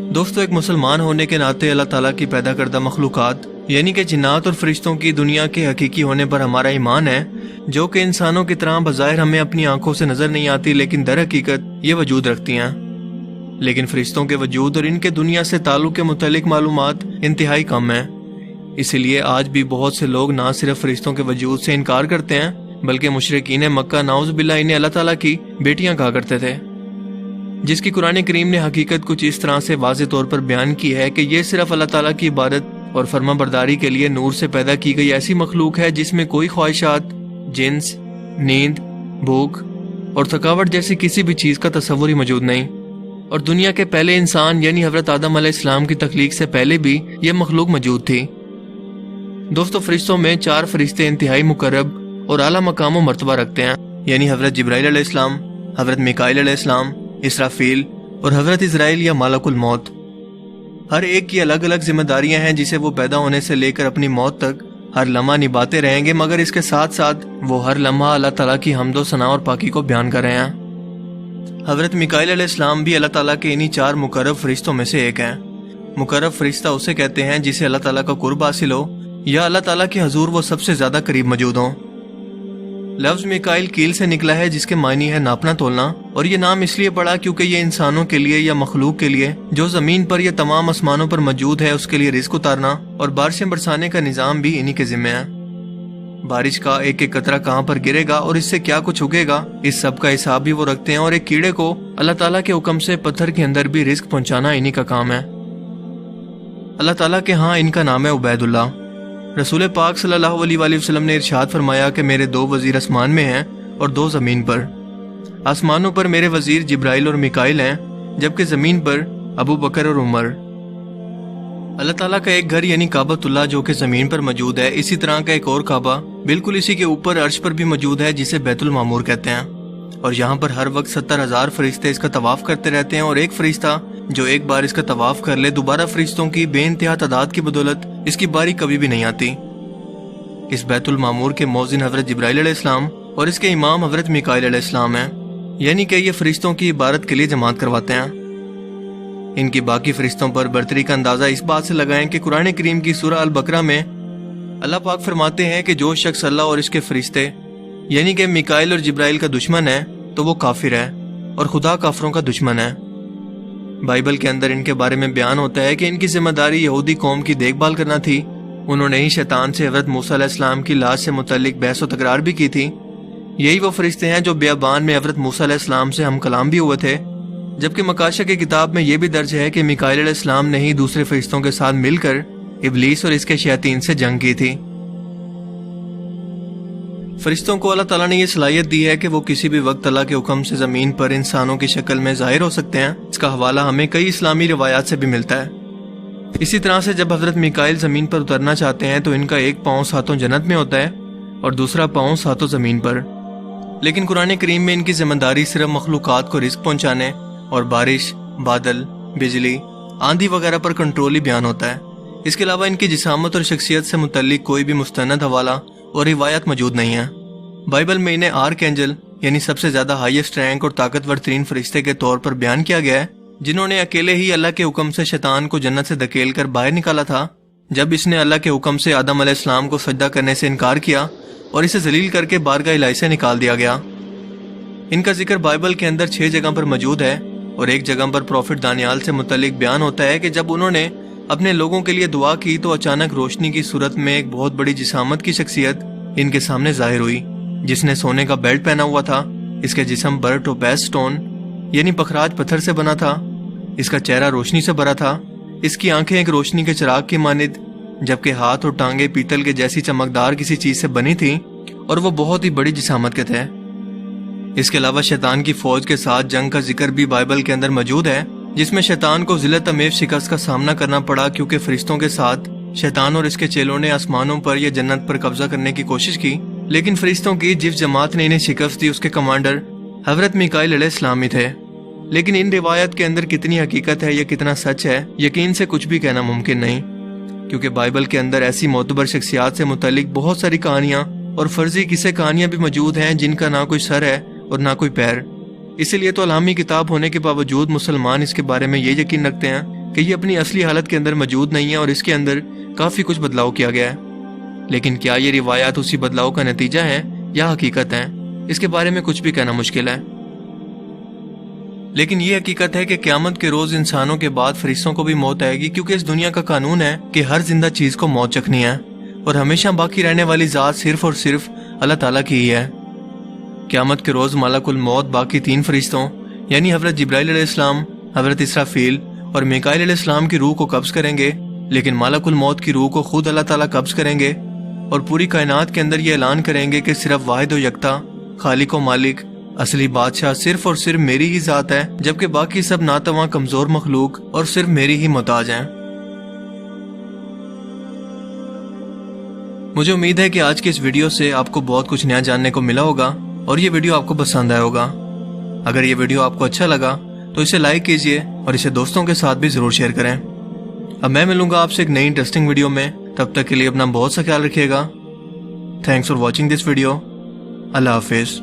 دوستو، ایک مسلمان ہونے کے ناطے اللہ تعالیٰ کی پیدا کردہ مخلوقات یعنی کہ جنات اور فرشتوں کی دنیا کے حقیقی ہونے پر ہمارا ایمان ہے، جو کہ انسانوں کی طرح بظاہر ہمیں اپنی آنکھوں سے نظر نہیں آتی، لیکن در حقیقت یہ وجود رکھتی ہیں۔ لیکن فرشتوں کے وجود اور ان کے دنیا سے تعلق کے متعلق معلومات انتہائی کم ہیں۔ اسی لیے آج بھی بہت سے لوگ نہ صرف فرشتوں کے وجود سے انکار کرتے ہیں، بلکہ مشرکین مکہ نعوذ باللہ انہیں اللہ تعالیٰ کی بیٹیاں کہا کرتے تھے، جس کی قرآن کریم نے حقیقت کچھ اس طرح سے واضح طور پر بیان کی ہے کہ یہ صرف اللہ تعالیٰ کی عبادت اور فرما برداری کے لیے نور سے پیدا کی گئی ایسی مخلوق ہے جس میں کوئی خواہشات، جنس، نیند، بھوک اور تھکاوٹ جیسی کسی بھی چیز کا تصور ہی موجود نہیں، اور دنیا کے پہلے انسان یعنی حضرت آدم علیہ السلام کی تخلیق سے پہلے بھی یہ مخلوق موجود تھی۔ دوستو، فرشتوں میں 4 فرشتے انتہائی مقرب اور اعلیٰ مقام و مرتبہ رکھتے ہیں، یعنی حضرت جبرائیل علیہ السلام، حضرت میکائیل علیہ السلام، اسرافیل اور حضرت اسرائیل یا ملک الموت۔ ہر ایک کی الگ الگ ذمہ داریاں ہیں جسے وہ پیدا ہونے سے لے کر اپنی موت تک ہر لمحہ نبھاتے رہیں گے، مگر اس کے ساتھ ساتھ وہ ہر لمحہ اللہ تعالیٰ کی حمد و ثنا اور پاکی کو بیان کر رہے ہیں۔ حضرت میکائیل علیہ السلام بھی اللہ تعالیٰ کے انہی 4 مقرب فرشتوں میں سے ایک ہیں۔ مقرب فرشتہ اسے کہتے ہیں جسے اللہ تعالیٰ کا قرب حاصل ہو یا اللہ تعالیٰ کے حضور وہ سب سے زیادہ قریب موجود ہوں۔ لفظ میکائیل کیل سے نکلا ہے جس کے معنی ہے ناپنا تولنا، اور یہ نام اس لیے پڑا کیونکہ یہ انسانوں کے لیے یا مخلوق کے لیے جو زمین پر یا تمام آسمانوں پر موجود ہے اس کے لیے رزق اتارنا اور بارشیں برسانے کا نظام بھی انہی کے ذمہ ہے۔ بارش کا ایک ایک قطرہ کہاں پر گرے گا اور اس سے کیا کچھ اگے گا، اس سب کا حساب بھی وہ رکھتے ہیں، اور ایک کیڑے کو اللہ تعالیٰ کے حکم سے پتھر کے اندر بھی رزق پہنچانا انہی کا کام ہے۔ اللہ تعالیٰ کے ہاں ان کا نام ہے عبید اللہ۔ رسول پاک صلی اللہ علیہ وآلہ وسلم نے ارشاد فرمایا کہ میرے 2 وزیر آسمان میں ہیں اور 2 زمین پر۔ آسمانوں پر میرے وزیر جبرائیل اور میکائیل ہیں، جبکہ زمین پر ابو بکر اور عمر۔ اللہ تعالیٰ کا ایک گھر یعنی کعبۃ اللہ جو کہ زمین پر موجود ہے، اسی طرح کا ایک اور کعبہ بالکل اسی کے اوپر عرش پر بھی موجود ہے جسے بیت المعمور کہتے ہیں، اور یہاں پر ہر وقت 70,000 فرشتے اس کا طواف کرتے رہتے ہیں، اور ایک فرشتہ جو ایک بار اس کا طواف کر لے دوبارہ فرشتوں کی بے انتہا تعداد کی بدولت اس کی باری کبھی بھی نہیں آتی۔ اس بیت المعمور کے مؤذن حضرت جبرائیل علیہ السلام اور اس کے امام حضرت میکائیل علیہ السلام ہیں، یعنی کہ یہ فرشتوں کی عبادت کے لیے جماعت کرواتے ہیں۔ ان کی باقی فرشتوں پر برتری کا اندازہ اس بات سے لگائیں کہ قرآن کریم کی سورہ البقرہ میں اللہ پاک فرماتے ہیں کہ جو شخص اللہ اور اس کے فرشتے یعنی کہ میکائیل اور جبرائیل کا دشمن ہے تو وہ کافر ہے اور خدا کافروں کا دشمن ہے۔ بائبل کے اندر ان کے بارے میں بیان ہوتا ہے کہ ان کی ذمہ داری یہودی قوم کی دیکھ بھال کرنا تھی۔ انہوں نے ہی شیطان سے حضرت موسیٰ علیہ السلام کی لاش سے متعلق بحث و تکرار بھی کی تھی۔ یہی وہ فرشتے ہیں جو بیابان میں حضرت موسیٰ علیہ السلام سے ہم کلام بھی ہوئے تھے، جبکہ مکاشہ کی کتاب میں یہ بھی درج ہے کہ میکائیل علیہ السلام نے ہی دوسرے فرشتوں کے ساتھ مل کر ابلیس اور اس کے شیاطین سے جنگ کی تھی۔ فرشتوں کو اللہ تعالیٰ نے یہ صلاحیت دی ہے کہ وہ کسی بھی وقت اللہ کے حکم سے زمین پر انسانوں کی شکل میں ظاہر ہو سکتے ہیں۔ اس کا حوالہ ہمیں کئی اسلامی روایات سے بھی ملتا ہے۔ اسی طرح سے جب حضرت میکائیل زمین پر اترنا چاہتے ہیں تو ان کا ایک پاؤں ساتوں جنت میں ہوتا ہے اور دوسرا پاؤں ساتوں زمین پر، لیکن قرآن کریم میں ان کی ذمہ داری صرف مخلوقات کو رزق پہنچانے اور بارش، بادل، بجلی، آندھی وغیرہ پر کنٹرول ہی بیان ہوتا ہے۔ اس کے علاوہ ان کی جسامت اور شخصیت سے متعلق کوئی بھی مستند حوالہ اور روایت موجود نہیں ہے۔ بائبل میں انہیں آرک اینجل یعنی سب سے زیادہ ہائیسٹ رینک اور طاقتور ترین فرشتے کے طور پر بیان کیا گیا ہے، جنہوں نے اکیلے ہی اللہ کے حکم سے شیطان کو جنت سے دھکیل کر باہر نکالا تھا جب اس نے اللہ کے حکم سے آدم علیہ السلام کو سجدہ کرنے سے انکار کیا اور اسے ذلیل کر کے بارگاہ الہی سے نکال دیا گیا۔ ان کا ذکر بائبل کے اندر 6 جگہ پر موجود ہے، اور ایک جگہ پر پروفٹ دانیال سے متعلق بیان ہوتا ہے کہ جب انہوں نے اپنے لوگوں کے لیے دعا کی تو اچانک روشنی کی صورت میں ایک بہت بڑی جسامت کی شخصیت ان کے سامنے ظاہر ہوئی، جس نے سونے کا بیلٹ پہنا ہوا تھا۔ اس کے جسم برٹ اوپیس سٹون یعنی پخراج پتھر سے بنا تھا، اس کا چہرہ روشنی سے بھرا تھا، اس کی آنکھیں ایک روشنی کے چراغ کی مانند، جبکہ ہاتھ اور ٹانگیں پیتل کے جیسی چمکدار کسی چیز سے بنی تھیں، اور وہ بہت ہی بڑی جسامت کے تھے۔ اس کے علاوہ شیطان کی فوج کے ساتھ جنگ کا ذکر بھی بائبل کے اندر موجود ہے، جس میں شیطان کو ذلت امیز شکست کا سامنا کرنا پڑا کیونکہ فرشتوں کے ساتھ شیطان اور اس کے چیلوں نے آسمانوں پر یا جنت پر قبضہ کرنے کی کوشش کی، لیکن فرشتوں کی جس جماعت نے انہیں شکست دی اس کے کمانڈر حضرت میکائیل علیہ السلام ہی تھے۔ لیکن ان روایت کے اندر کتنی حقیقت ہے یا کتنا سچ ہے، یقین سے کچھ بھی کہنا ممکن نہیں، کیونکہ بائبل کے اندر ایسی معتبر شخصیات سے متعلق بہت ساری کہانیاں اور فرضی قصے کہانیاں بھی موجود ہیں جن کا نہ کوئی سر ہے اور نہ کوئی پیر۔ اسی لیے تو الہامی کتاب ہونے کے باوجود مسلمان اس کے بارے میں یہ یقین رکھتے ہیں کہ یہ اپنی اصلی حالت کے اندر موجود نہیں ہے اور اس کے اندر کافی کچھ بدلاؤ کیا گیا ہے۔ لیکن کیا یہ روایات اسی بدلاؤ کا نتیجہ ہیں یا حقیقت ہیں، اس کے بارے میں کچھ بھی کہنا مشکل ہے۔ لیکن یہ حقیقت ہے کہ قیامت کے روز انسانوں کے بعد فرشتوں کو بھی موت آئے گی، کیونکہ اس دنیا کا قانون ہے کہ ہر زندہ چیز کو موت چکھنی ہے اور ہمیشہ باقی رہنے والی ذات صرف اور صرف اللہ تعالیٰ کی ہی ہے۔ قیامت کے روز ملک الموت باقی 3 فرشتوں یعنی حضرت جبرائیل علیہ السلام، حضرت اسرافیل اور میکائیل علیہ السلام کی روح کو قبض کریں گے، لیکن ملک الموت کی روح کو خود اللہ تعالیٰ قبض کریں گے اور پوری کائنات کے اندر یہ اعلان کریں گے کہ صرف واحد و یکتا خالق و مالک اصلی بادشاہ صرف اور صرف میری ہی ذات ہے، جبکہ باقی سب ناتواں کمزور مخلوق اور صرف میری ہی محتاج ہیں۔ مجھے امید ہے کہ آج کے اس ویڈیو سے آپ کو بہت کچھ نیا جاننے کو ملا ہوگا اور یہ ویڈیو آپ کو پسند آیا ہوگا۔ اگر یہ ویڈیو آپ کو اچھا لگا تو اسے لائک کیجئے اور اسے دوستوں کے ساتھ بھی ضرور شیئر کریں۔ اب میں ملوں گا آپ سے ایک نئی انٹرسٹنگ ویڈیو میں، تب تک کے لیے اپنا بہت سا خیال رکھیے گا۔ Thanks for watching this video. اللہ حافظ۔